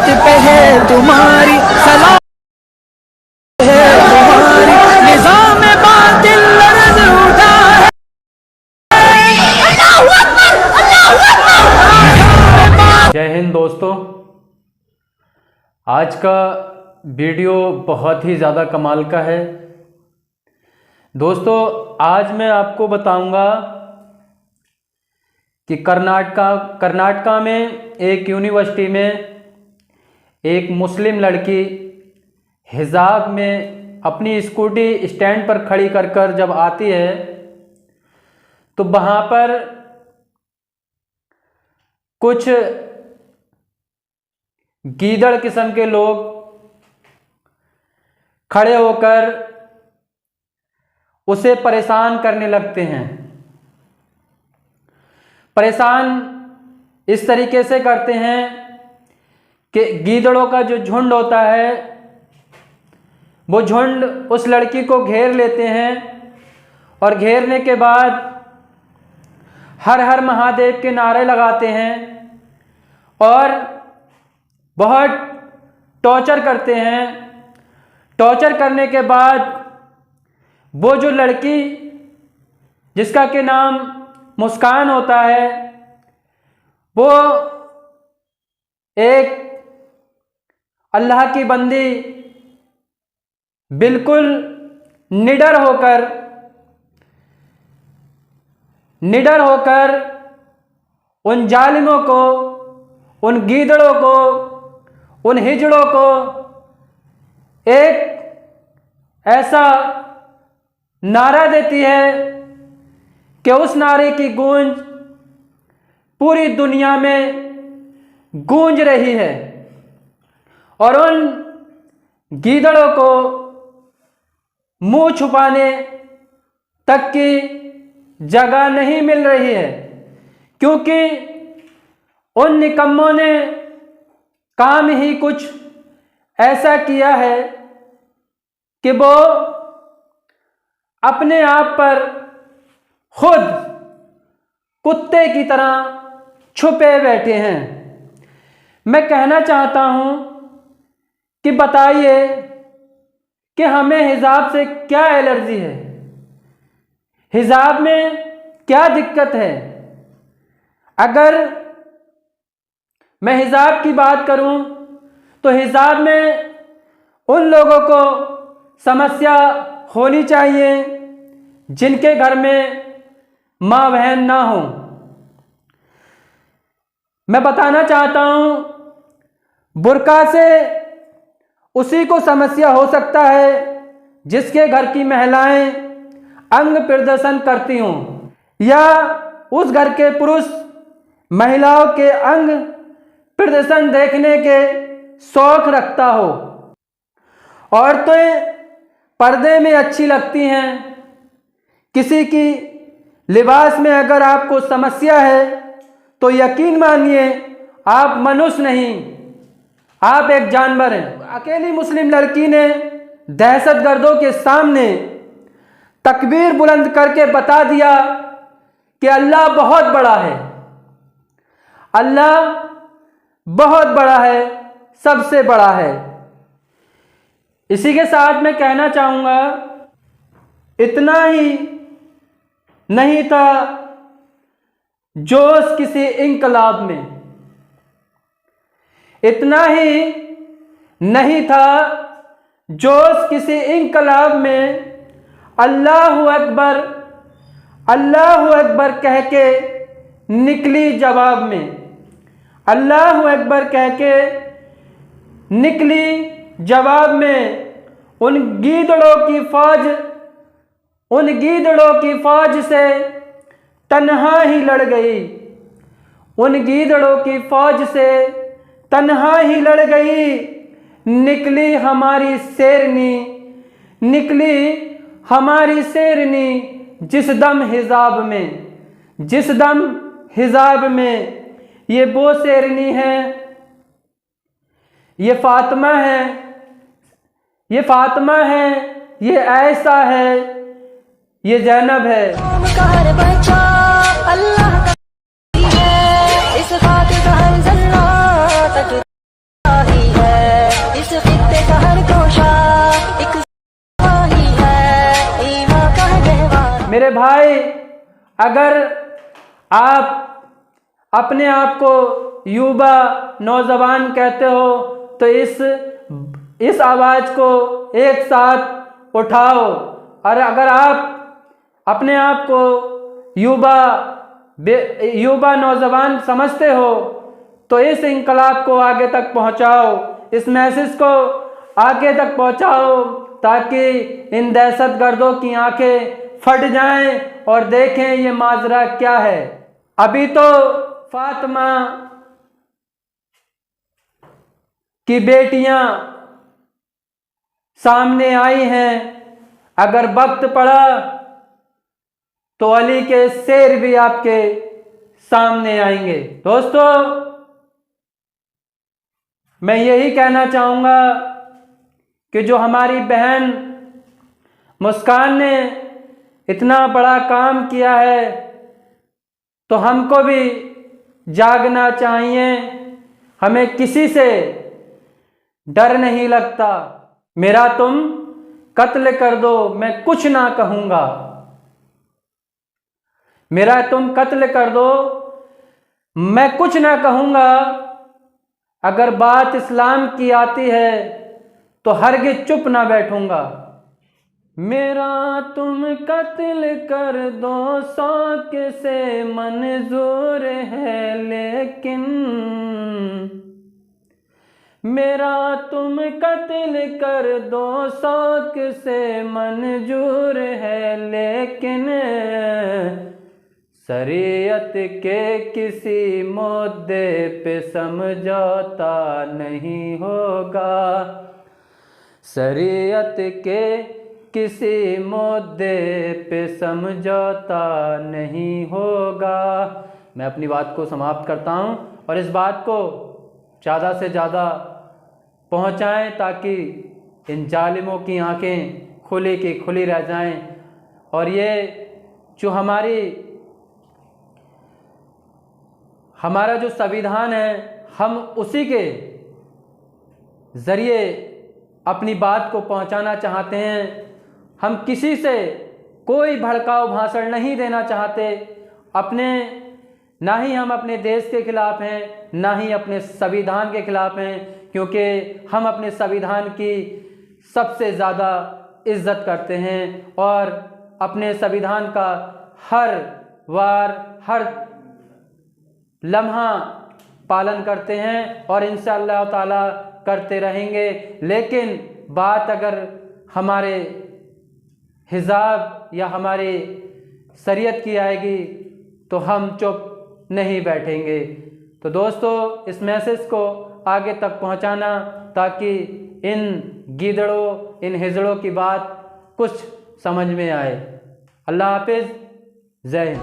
बात पे है तुम्हारी सलाह है तुम्हारी, निजाम बातिल लर्ज़ उठा है। जय हिंद दोस्तों, आज का वीडियो बहुत ही ज़्यादा कमाल का है। दोस्तों, आज मैं आपको बताऊंगा कि कर्नाटका में एक यूनिवर्सिटी में एक मुस्लिम लड़की हिजाब में अपनी स्कूटी स्टैंड पर खड़ी कर जब आती है तो वहाँ पर कुछ गीदड़ किस्म के लोग खड़े होकर उसे परेशान करने लगते हैं। परेशान इस तरीके से करते हैं कि गीदड़ों का जो झुंड होता है वो झुंड उस लड़की को घेर लेते हैं और घेरने के बाद हर हर महादेव के नारे लगाते हैं और बहुत टॉर्चर करते हैं। टॉर्चर करने के बाद वो जो लड़की जिसका के नाम मुस्कान होता है वो एक अल्लाह की बंदी बिल्कुल निडर होकर उन जालिमों को, उन गीदड़ों को, उन हिजड़ों को एक ऐसा नारा देती है कि उस नारे की गूंज पूरी दुनिया में गूंज रही है और उन गीदड़ों को मुंह छुपाने तक की जगह नहीं मिल रही है, क्योंकि उन निकम्मों ने काम ही कुछ ऐसा किया है कि वो अपने आप पर खुद कुत्ते की तरह छुपे बैठे हैं। मैं कहना चाहता हूं कि बताइए कि हमें हिजाब से क्या एलर्जी है, हिजाब में क्या दिक्कत है। अगर मैं हिजाब की बात करूं तो हिजाब में उन लोगों को समस्या होनी चाहिए जिनके घर में माँ बहन ना हो। मैं बताना चाहता हूं बुर्का से उसी को समस्या हो सकता है जिसके घर की महिलाएं अंग प्रदर्शन करती हों या उस घर के पुरुष महिलाओं के अंग प्रदर्शन देखने के शौक रखता हो। औरतें पर्दे में अच्छी लगती हैं, किसी की लिबास में अगर आपको समस्या है तो यकीन मानिए आप मनुष्य नहीं, आप एक जानवर हैं। अकेली मुस्लिम लड़की ने दहशतगर्दों के सामने तकबीर बुलंद करके बता दिया कि अल्लाह बहुत बड़ा है, अल्लाह बहुत बड़ा है, सबसे बड़ा है। इसी के साथ मैं कहना चाहूँगा, इतना ही नहीं था जोश किसी इंकलाब में, इतना ही नहीं था जोश किसी इंकलाब में अल्लाहु अकबर, अल्लाहु अकबर कह के निकली जवाब में, अल्लाहु अकबर कह के निकली जवाब में। उन गीदड़ों की फौज से तन्हा ही लड़ गई, उन गीदड़ों की फौज से तन्हा ही लड़ गई। निकली हमारी शेरनी, निकली हमारी शेरनी जिस दम हिजाब में, जिस दम हिजाब में। ये वो शेरनी है, ये फातिमा है, ये फातिमा है, ये ऐसा है, ये ज़ैनब है। इस खातिर हर जन्नत मेरे भाई, अगर आप अपने आप को युवा नौजवान कहते हो तो इस आवाज़ को एक साथ उठाओ। और अगर आप अपने आप को युवा नौजवान समझते हो तो इस इंकलाब को आगे तक पहुंचाओ, इस मैसेज को आगे तक पहुंचाओ, ताकि इन दहशतगर्दों की आंखें फट जाएं और देखें ये माजरा क्या है। अभी तो फातिमा की बेटियां सामने आई हैं, अगर वक्त पड़ा तो अली के शेर भी आपके सामने आएंगे। दोस्तों, मैं यही कहना चाहूंगा कि जो हमारी बहन मुस्कान ने इतना बड़ा काम किया है तो हमको भी जागना चाहिए। हमें किसी से डर नहीं लगता। मेरा तुम कत्ल कर दो, मैं कुछ ना कहूंगा। मेरा तुम कत्ल कर दो, मैं कुछ ना कहूंगा। अगर बात इस्लाम की आती है तो हरगिज़ चुप ना बैठूंगा। मेरा तुम कत्ल कर दो शौक से मंजूर है, लेकिन मेरा तुम कत्ल कर दो शौक से मंजूर है, लेकिन शरीयत के किसी मुद्दे पे समझौता नहीं होगा। शरीयत के किसी मुद्दे पे समझौता नहीं होगा। मैं अपनी बात को समाप्त करता हूँ और इस बात को ज़्यादा से ज़्यादा पहुँचाएं ताकि इन जालिमों की आंखें खुली की खुली रह जाएं। और ये जो हमारा जो संविधान है, हम उसी के ज़रिए अपनी बात को पहुंचाना चाहते हैं। हम किसी से कोई भड़काऊ भाषण नहीं देना चाहते। ना ही हम अपने देश के खिलाफ हैं, ना ही अपने संविधान के खिलाफ हैं, क्योंकि हम अपने संविधान की सबसे ज़्यादा इज्जत करते हैं और अपने संविधान का हर वार हर लम्हा पालन करते हैं और इंशाअल्लाह ताला करते रहेंगे। लेकिन बात अगर हमारे हिजाब या हमारे शरीयत की आएगी तो हम चुप नहीं बैठेंगे। तो दोस्तों, इस मैसेज को आगे तक पहुंचाना ताकि इन गीदड़ों, इन हिजड़ों की बात कुछ समझ में आए। अल्लाह हाफिज़, जय हिंद।